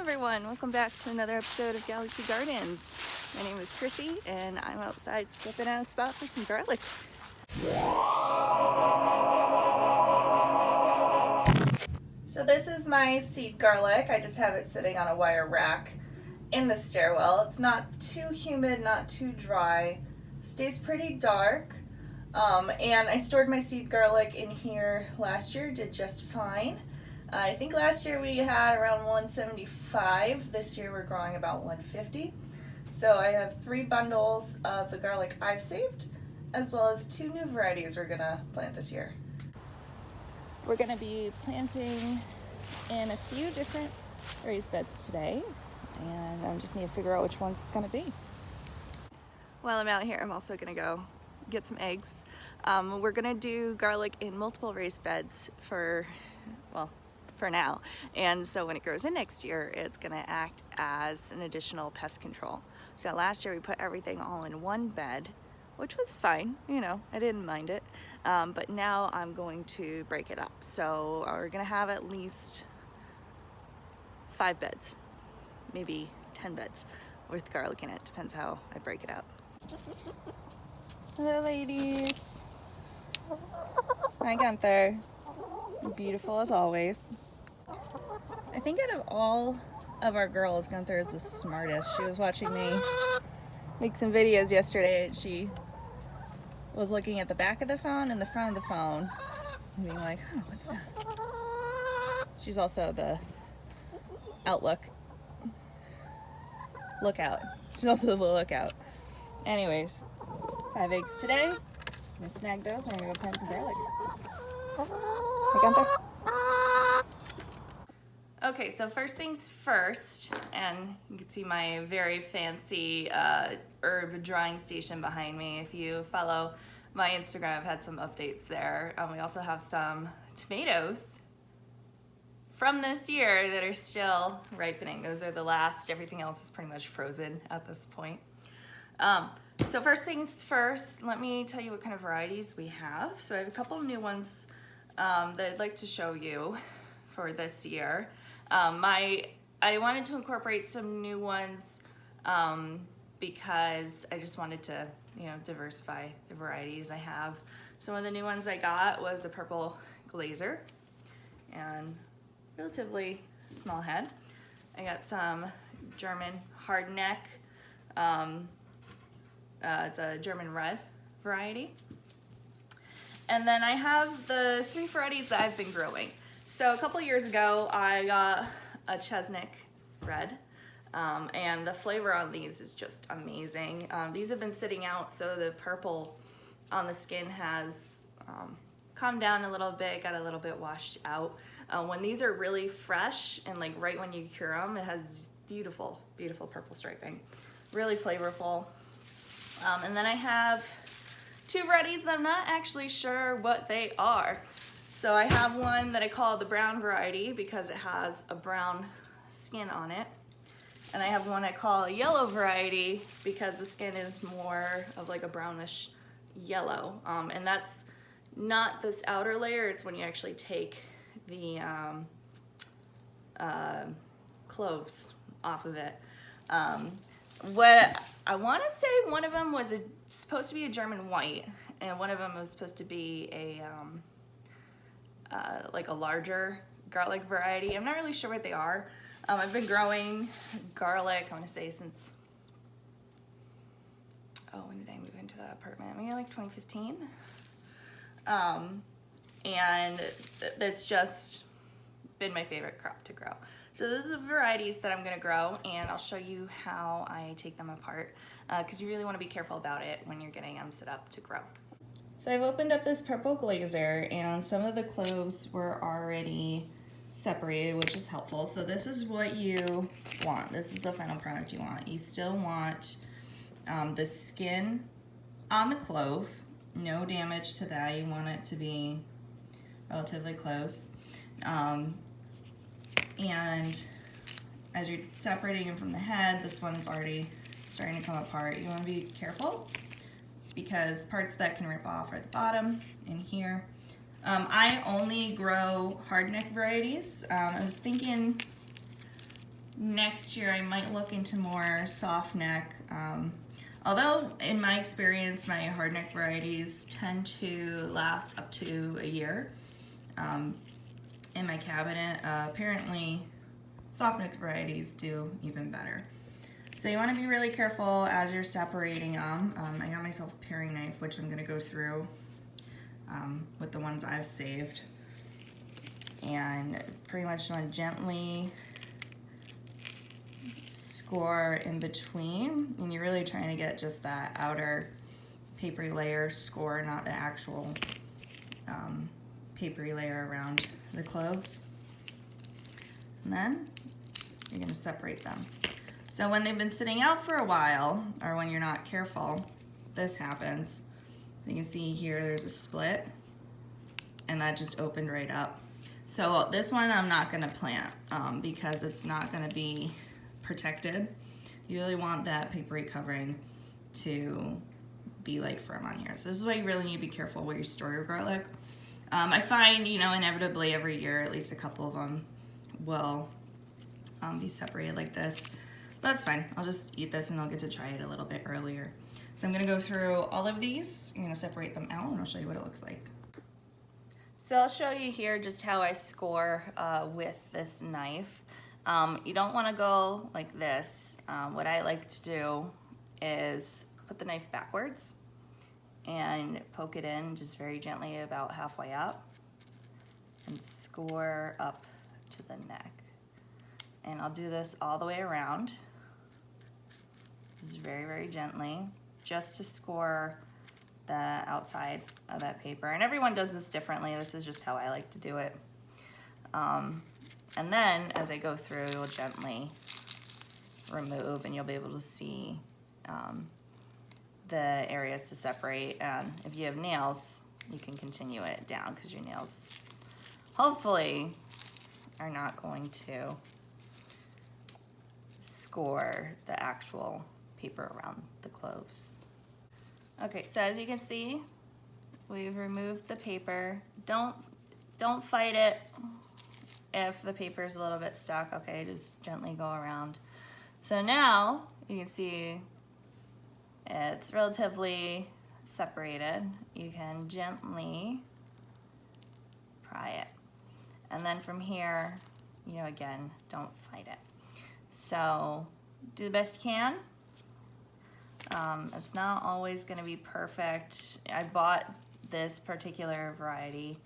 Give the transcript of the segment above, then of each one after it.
everyone, welcome back to another episode of Galaxy Gardens. My name is Chrissy and I'm outside scoping out a spot for some garlic. So this is my seed garlic. I just have it sitting on a wire rack in the stairwell. It's not too humid, not too dry. Stays pretty dark. And I stored my seed garlic in here last year, did just fine. I think last year we had around 175. This year we're growing about 150. So I have 3 bundles of the garlic I've saved, as well as 2 new varieties we're gonna plant this year. We're gonna be planting in a few different raised beds today, and I just need to figure out which ones it's gonna be. While I'm out here, I'm also gonna go get some eggs. We're gonna do garlic in multiple raised beds for now, and so when it grows in next year, it's gonna act as an additional pest control. So last year we put everything all in one bed, which was fine, you know, I didn't mind it, but now I'm going to break it up. So we're gonna have at least 5 beds, maybe 10 beds with garlic in it, depends how I break it up. Hello ladies. Hi Gunther. Beautiful as always. I think out of all of our girls, Gunther is the smartest. She was watching me make some videos yesterday and she was looking at the back of the phone and the front of the phone and being like, oh, what's that? She's also the lookout. She's also the lookout. Anyways, 5 eggs today. I'm gonna snag those and we're gonna go plant some garlic. Hey Gunther. Okay, so first things first, and you can see my very fancy herb drying station behind me. If you follow my Instagram, I've had some updates there. We also have some tomatoes from this year that are still ripening. Those are the last. Everything else is pretty much frozen at this point. So first things first, let me tell you what kind of varieties we have. So I have a couple of new ones that I'd like to show you for this year. I wanted to incorporate some new ones because I just wanted to, diversify the varieties I have. Some of the new ones I got was a purple glazer and relatively small head. I got some German Hardneck. It's a German red variety. And then I have the 3 varieties that I've been growing. So a couple years ago, I got a Chesnick red, and the flavor on these is just amazing. These have been sitting out, so the purple on the skin has calmed down a little bit, got a little bit washed out. When these are really fresh and like right when you cure them, it has beautiful, beautiful purple striping. Really flavorful. And then I have 2 varieties that I'm not actually sure what they are. So I have one that I call the brown variety because it has a brown skin on it. And I have one I call a yellow variety because the skin is more of like a brownish yellow. And that's not this outer layer, it's when you actually take the cloves off of it. What I want to say, one of them was supposed to be a German white, and one of them was supposed to be a like a larger garlic variety. I'm not really sure what they are. I've been growing garlic, I want to say since, when did I move into that apartment? Maybe like 2015. And that's just been my favorite crop to grow. So those are the varieties that I'm gonna grow, and I'll show you how I take them apart because you really wanna be careful about it when you're getting them set up to grow. So I've opened up this purple glazer and some of the cloves were already separated, which is helpful. So this is what you want. This is the final product you want. You still want the skin on the clove, no damage to that. You want it to be relatively close. And as you're separating it from the head, this one's already starting to come apart. You want to be careful because parts that can rip off are at the bottom in here. I only grow hardneck varieties. I was thinking next year I might look into more soft neck. Although in my experience, my hardneck varieties tend to last up to a year in my cabinet. Apparently, soft neck varieties do even better. So you want to be really careful as you're separating them. I got myself a paring knife, which I'm going to go through with the ones I've saved. And pretty much want to gently score in between, and you're really trying to get just that outer papery layer score, not the actual papery layer around the cloves. And then you're going to separate them. So when they've been sitting out for a while, or when you're not careful, this happens. So you can see here there's a split, and that just opened right up. So this one I'm not going to plant because it's not going to be protected. You really want that papery covering to be like firm on here. So this is why you really need to be careful where you store your garlic. I find, you know, inevitably every year at least a couple of them will be separated like this. But that's fine. I'll just eat this and I'll get to try it a little bit earlier. So I'm going to go through all of these. I'm going to separate them out and I'll show you what it looks like. So I'll show you here just how I score with this knife. You don't want to go like this. What I like to do is put the knife backwards and poke it in just very gently about halfway up and score up to the neck. And I'll do this all the way around, just very, very gently, just to score the outside of that paper. And everyone does this differently. This is just how I like to do it. And then as I go through, you'll gently remove and you'll be able to see the areas to separate. And if you have nails, you can continue it down because your nails hopefully are not going to score the actual paper around the cloves. Okay, so as you can see, we've removed the paper. Don't fight it if the paper is a little bit stuck. Okay, just gently go around. So now you can see it's relatively separated. You can gently pry it. And then from here, you know, again, don't fight it. So do the best you can. It's not always going to be perfect. I bought this particular variety,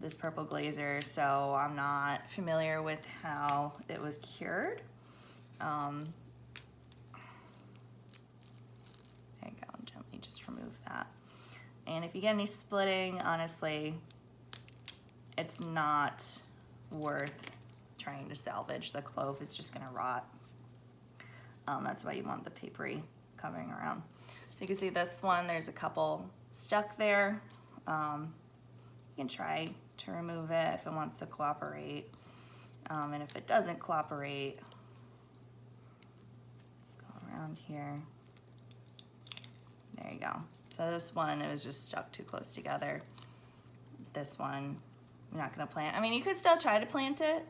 this purple glazer, so I'm not familiar with how it was cured. There you go, gently just remove that. And if you get any splitting, honestly, it's not worth trying to salvage the clove. It's just gonna rot. That's why you want the papery covering around. So you can see this one, there's a couple stuck there. You can try to remove it if it wants to cooperate. And if it doesn't cooperate, let's go around here. There you go. So this one, it was just stuck too close together. This one, I'm not gonna plant. I mean, you could still try to plant it.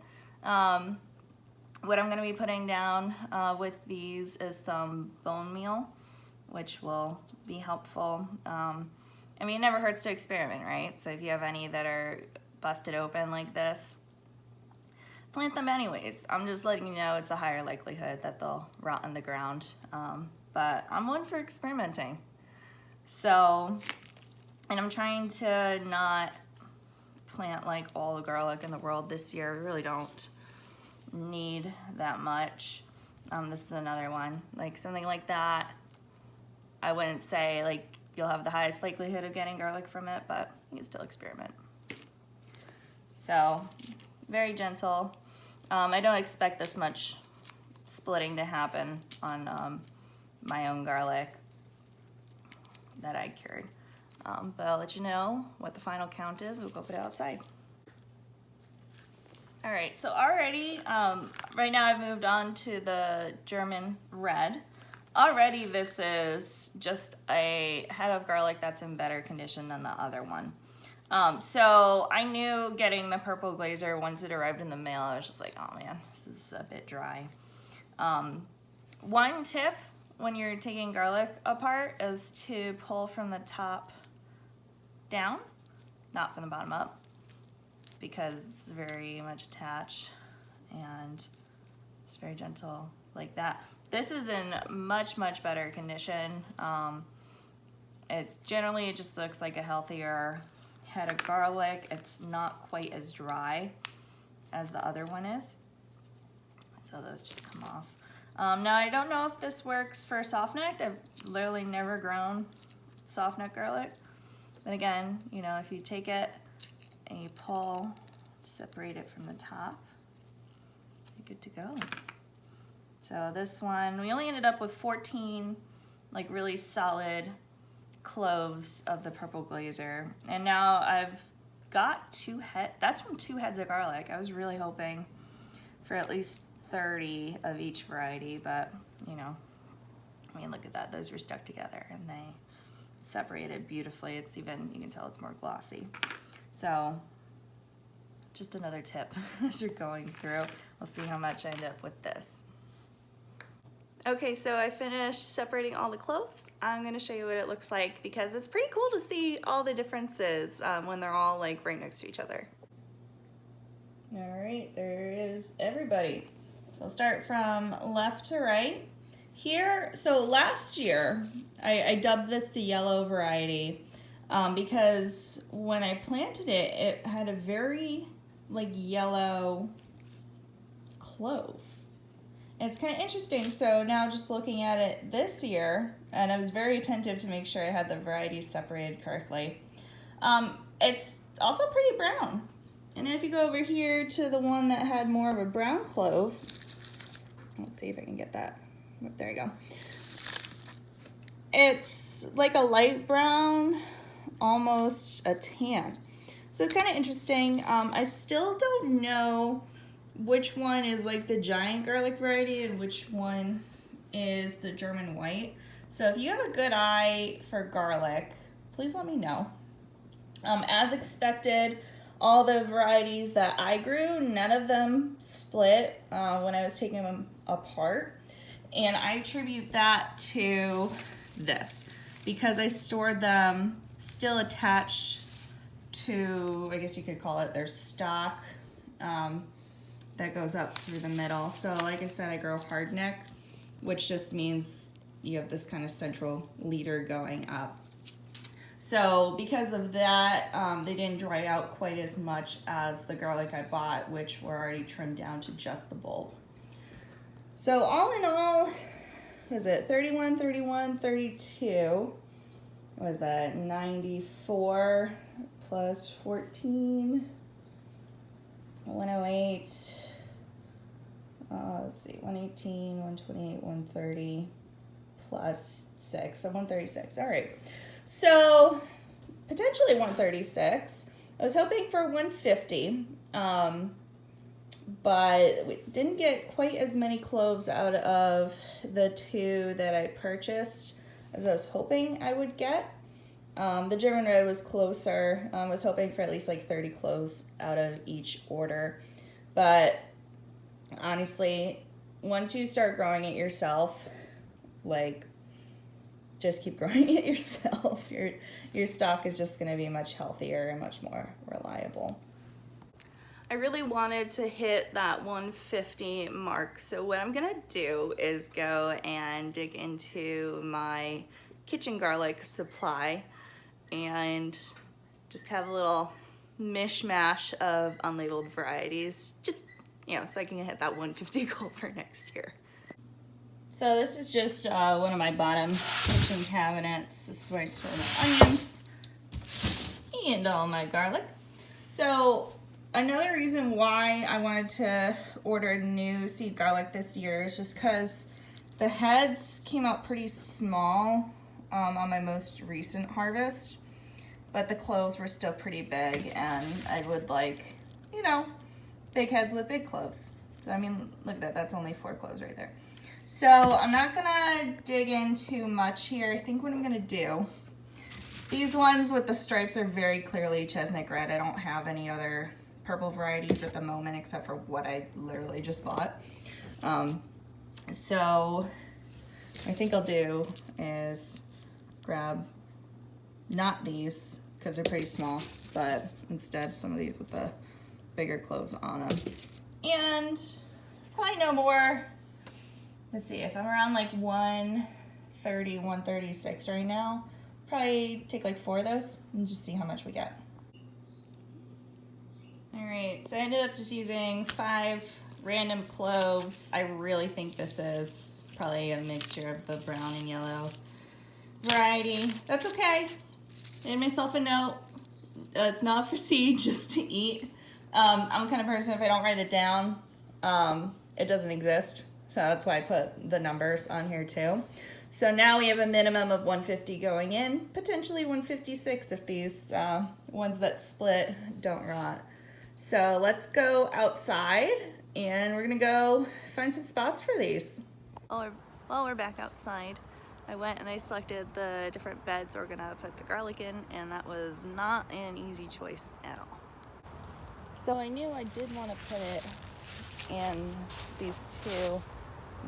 What I'm gonna be putting down with these is some bone meal, which will be helpful. I mean, it never hurts to experiment, right? So if you have any that are busted open like this, plant them anyways. I'm just letting you know it's a higher likelihood that they'll rot in the ground. But I'm one for experimenting. So, and I'm trying to not plant like all the garlic in the world this year. We really don't need that much. This is another one, like something like that. I wouldn't say like you'll have the highest likelihood of getting garlic from it, but you can still experiment. So very gentle. I don't expect this much splitting to happen on my own garlic that I cured. But I'll let you know what the final count is. We'll go put it outside. All right, so already, right now I've moved on to the German red. Already this is just a head of garlic that's in better condition than the other one. So I knew getting the purple glazer once it arrived in the mail, I was just like, oh man, this is a bit dry. One tip when you're taking garlic apart is to pull from the top down, not from the bottom up, because it's very much attached and it's very gentle like that. This is in much, much better condition. It's generally, it just looks like a healthier head of garlic. It's not quite as dry as the other one is. So those just come off. Now I don't know if this works for soft-necked. I've literally never grown soft-neck garlic. But again, you know, if you take it and you pull, separate it from the top, you're good to go. So this one, we only ended up with 14 like really solid cloves of the purple glazer. And now I've got that's from 2 heads of garlic. I was really hoping for at least 30 of each variety, but you know, I mean, look at that. Those were stuck together and they separated beautifully. It's even, you can tell it's more glossy. So just another tip as you're going through. We'll see how much I end up with this. Okay, so I finished separating all the cloves. I'm gonna show you what it looks like because it's pretty cool to see all the differences when they're all like right next to each other. All right, there is everybody. So I'll start from left to right. Here, so last year, I dubbed this the yellow variety because when I planted it, it had a very like yellow clove. And it's kind of interesting. So now just looking at it this year, and I was very attentive to make sure I had the varieties separated correctly. It's also pretty brown. And then if you go over here to the one that had more of a brown clove, let's see if I can get that. There you go. It's like a light brown, almost a tan. So it's kind of interesting. I still don't know which one is like the giant garlic variety and which one is the German white. So if you have a good eye for garlic, please let me know. As expected, all the varieties that I grew, none of them split when I was taking them apart. And I attribute that to this because I stored them still attached to, I guess you could call it their stalk that goes up through the middle. So like I said, I grow hardneck, which just means you have this kind of central leader going up. So because of that, they didn't dry out quite as much as the garlic I bought, which were already trimmed down to just the bulb. So all in all, was it 31, 31, 32? What was that? 94 plus 14, 108. Let's see, 118, 128, 130 plus 6, so 136. All right. So potentially 136. I was hoping for 150, but we didn't get quite as many cloves out of the 2 that I purchased as I was hoping I would get. The German red was closer. I was hoping for at least like 30 cloves out of each order. But honestly, once you start growing it yourself, like, just keep growing it yourself. Your stock is just going to be much healthier and much more reliable. I really wanted to hit that 150 mark, so what I'm gonna do is go and dig into my kitchen garlic supply and just have a little mishmash of unlabeled varieties, just, you know, so I can hit that 150 goal for next year. So this is just one of my bottom kitchen cabinets. This is where I store my onions and all my garlic. So another reason why I wanted to order new seed garlic this year is just because the heads came out pretty small on my most recent harvest, but the cloves were still pretty big, and I would like, you know, big heads with big cloves. So I mean, look at that, that's only 4 cloves right there. So I'm not gonna dig in too much here. I think what I'm gonna do These ones with the stripes are very clearly chestnut red. I don't have any other purple varieties at the moment except for what I literally just bought. So what I think I'll do is grab not these because they're pretty small, but instead some of these with the bigger cloves on them. And probably no more, let's see, if I'm around like 130, 136 right now, probably take like 4 of those and just see how much we get. All right, so I ended up just using 5 random cloves. I really think this is probably a mixture of the brown and yellow variety. That's okay. I made myself a note. It's not for seed, just to eat. I'm the kind of person, if I don't write it down, it doesn't exist. So that's why I put the numbers on here too. So now we have a minimum of 150 going in, potentially 156 if these ones that split don't rot. So let's go outside and we're gonna go find some spots for these. While we're back outside, I went and I selected the different beds we're gonna put the garlic in, and that was not an easy choice at all. So I knew I did want to put it in these 2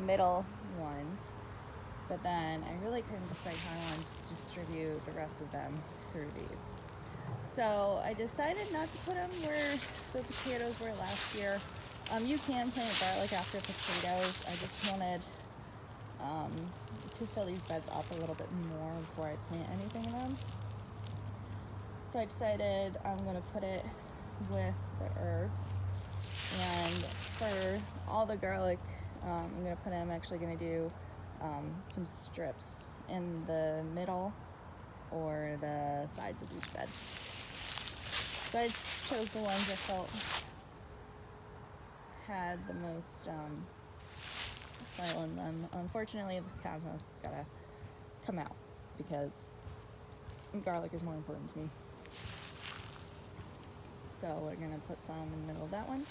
middle ones, but then I really couldn't decide how I wanted to distribute the rest of them through these. So I decided not to put them where the potatoes were last year. You can plant garlic after potatoes. I just wanted to fill these beds up a little bit more before I plant anything in them. So I decided I'm going to put it with the herbs. And for all the garlic I'm going to put in, I'm actually going to do some strips in the middle or the sides of each bed. So I just chose the ones I felt had the most soil in them. Unfortunately, this cosmos has got to come out because garlic is more important to me. So we're going to put some in the middle of that one,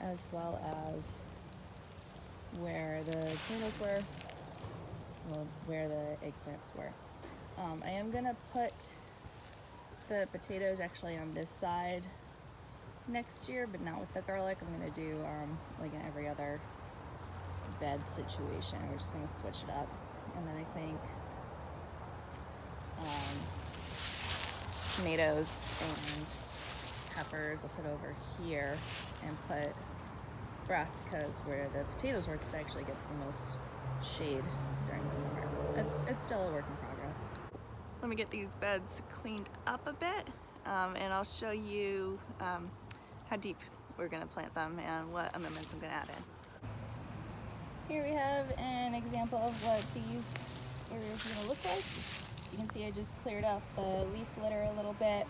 as well as where the tomatoes were, well, where the eggplants were. I am going to put the potatoes actually on this side next year, but not with the garlic. I'm going to do like in every other bed situation. We're just going to switch it up. And then I think tomatoes and peppers I'll put over here and put brassicas where the potatoes were, because it actually gets the most shade during the summer. It's still a work in progress. Let me get these beds cleaned up a bit, and I'll show you how deep we're going to plant them and what amendments I'm going to add in. Here we have an example of what these areas are going to look like. So you can see I just cleared up the leaf litter a little bit,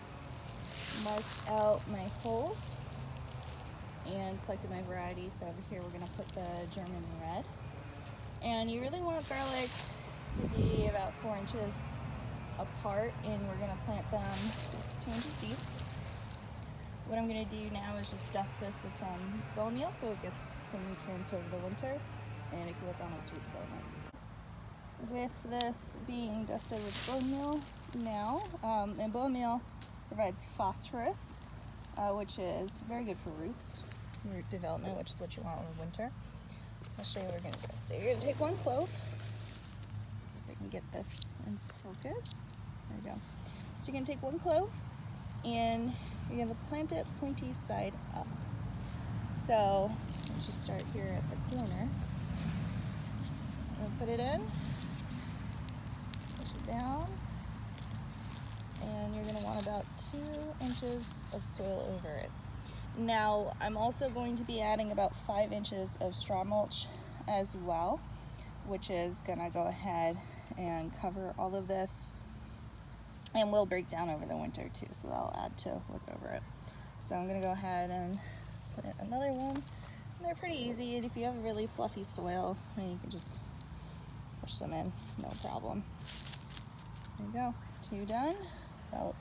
marked out my holes, and selected my variety. So over here we're going to put the German red. And you really want garlic to be about 4 inches apart, and we're going to plant them 2 inches deep. What I'm going to do now is just dust this with some bone meal so it gets some nutrients over the winter and it can work on its root development. With this being dusted with bone meal now, and bone meal provides phosphorus, which is very good for root development, which is what you want in winter. I'll show you what we're going to do. So you're going to take 1 clove. See if I can get this in focus. There we go. So you're going to take 1 clove and you're going to plant it pointy side up. So let's just start here at the corner. We'll put it in, push it down, and you're going to want about 2 inches of soil over it. Now, I'm also going to be adding about 5 inches of straw mulch as well, which is going to go ahead and cover all of this and will break down over the winter too, so that'll add to what's over it. So I'm going to go ahead and put in another one. And they're pretty easy, and if you have really fluffy soil, then you can just push them in, no problem. There you go, 2 done, about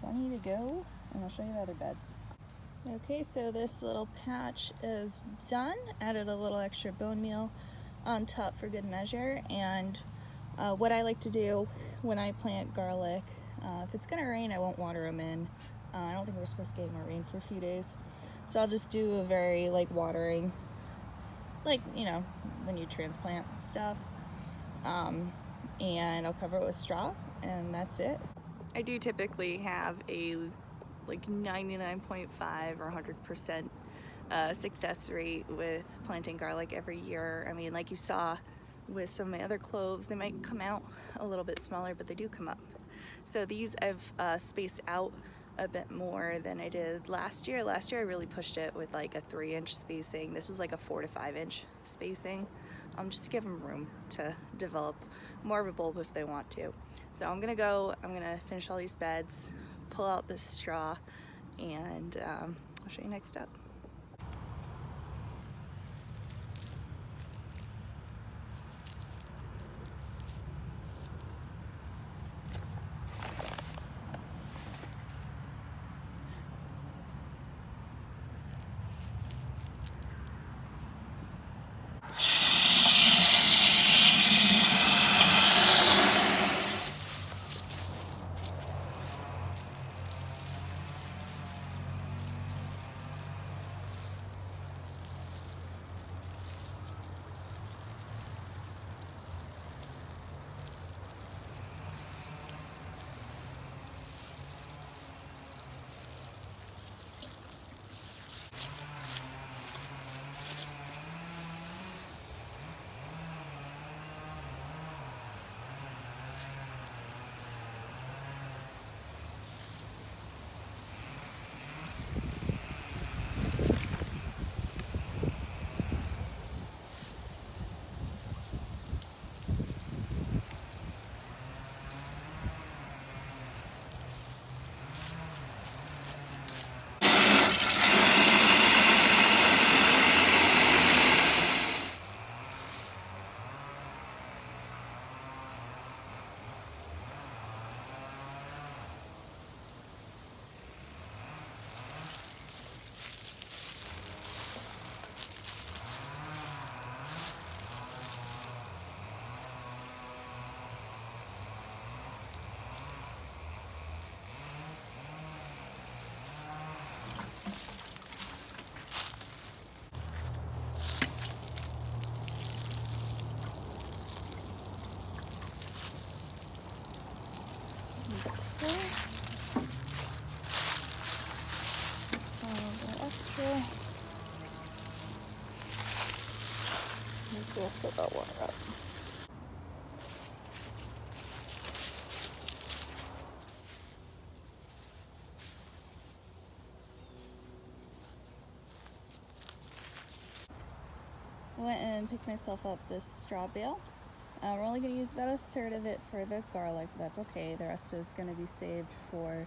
20 to go, and I'll show you the other beds. Okay, so this little patch is done. Added a little extra bone meal on top for good measure, and What I like to do when I plant garlic, if it's gonna rain, I won't water them in. I don't think we're supposed to get more rain for a few days. So I'll just do a very like watering, like, you know, when you transplant stuff. And I'll cover it with straw, and that's it. I do typically have a like 99.5 or 100% success rate with planting garlic every year. I mean, like you saw with some of my other cloves, they might come out a little bit smaller, but they do come up. So these I've spaced out a bit more than I did last year. Last year I really pushed it with like a 3-inch spacing. This is like a 4 to 5-inch spacing, just to give them room to develop more of a bulb if they want to. So I'm gonna finish all these beds, pull out this straw, and I'll show you next step. We'll fill that water up. I went and picked myself up this straw bale. We're only going to use about a third of it for the garlic, but that's okay. The rest is going to be saved for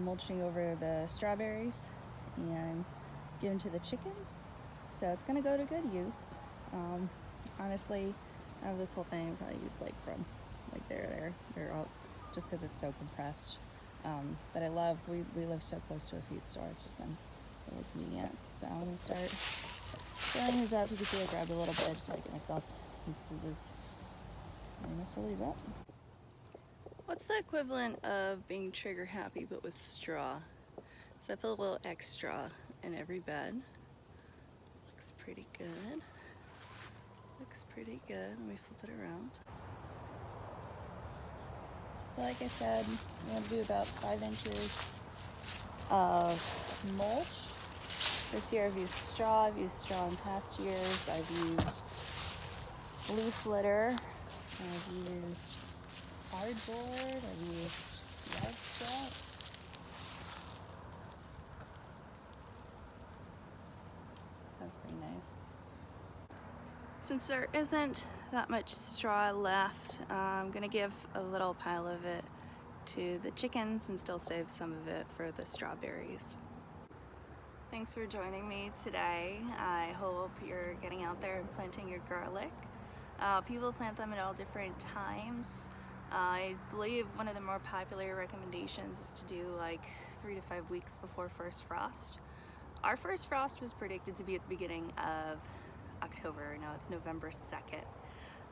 mulching over the strawberries and given to the chickens. So it's going to go to good use. Honestly, out of this whole thing, I probably used like from like there, all, just because it's so compressed. But I love, we live so close to a feed store, it's just been really convenient. So I'm going to start filling these up. You can see I grabbed a little bit just so I get myself some scissors. I'm going to fill these up. What's the equivalent of being trigger happy but with straw? So I put a little extra in every bed. Looks pretty good. Looks pretty good. Let me flip it around. So like I said, I'm going to do about 5 inches of mulch. This year I've used straw. I've used straw in past years. I've used leaf litter. I've used cardboard. I've used yard straps. That's pretty nice. Since there isn't that much straw left, I'm gonna give a little pile of it to the chickens and still save some of it for the strawberries. Thanks for joining me today. I hope you're getting out there and planting your garlic. People plant them at all different times. I believe one of the more popular recommendations is to do like 3 to 5 weeks before first frost. Our first frost was predicted to be at the beginning of October. Now it's November 2nd.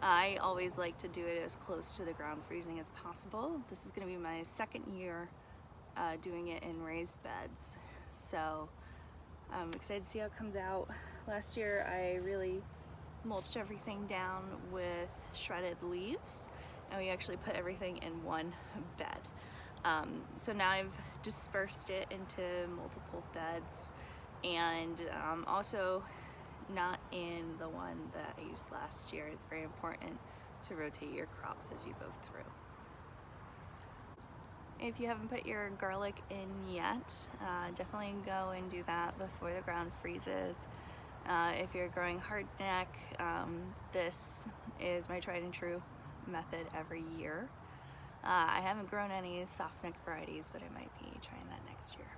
I always like to do it as close to the ground freezing as possible. This is going to be my second year doing it in raised beds, so I'm excited to see how it comes out. Last year I really mulched everything down with shredded leaves, and we actually put everything in one bed. So now I've dispersed it into multiple beds, and also not in the one that I used last year. It's very important to rotate your crops as you go through. If you haven't put your garlic in yet, definitely go and do that before the ground freezes. If you're growing hardneck, this is my tried and true method every year. I haven't grown any softneck varieties, but I might be trying that next year.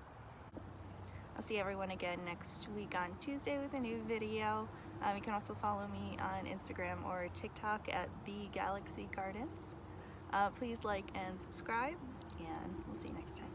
I'll see everyone again next week on Tuesday with a new video. You can also follow me on Instagram or TikTok at The Galaxy Gardens. Please like and subscribe, and we'll see you next time.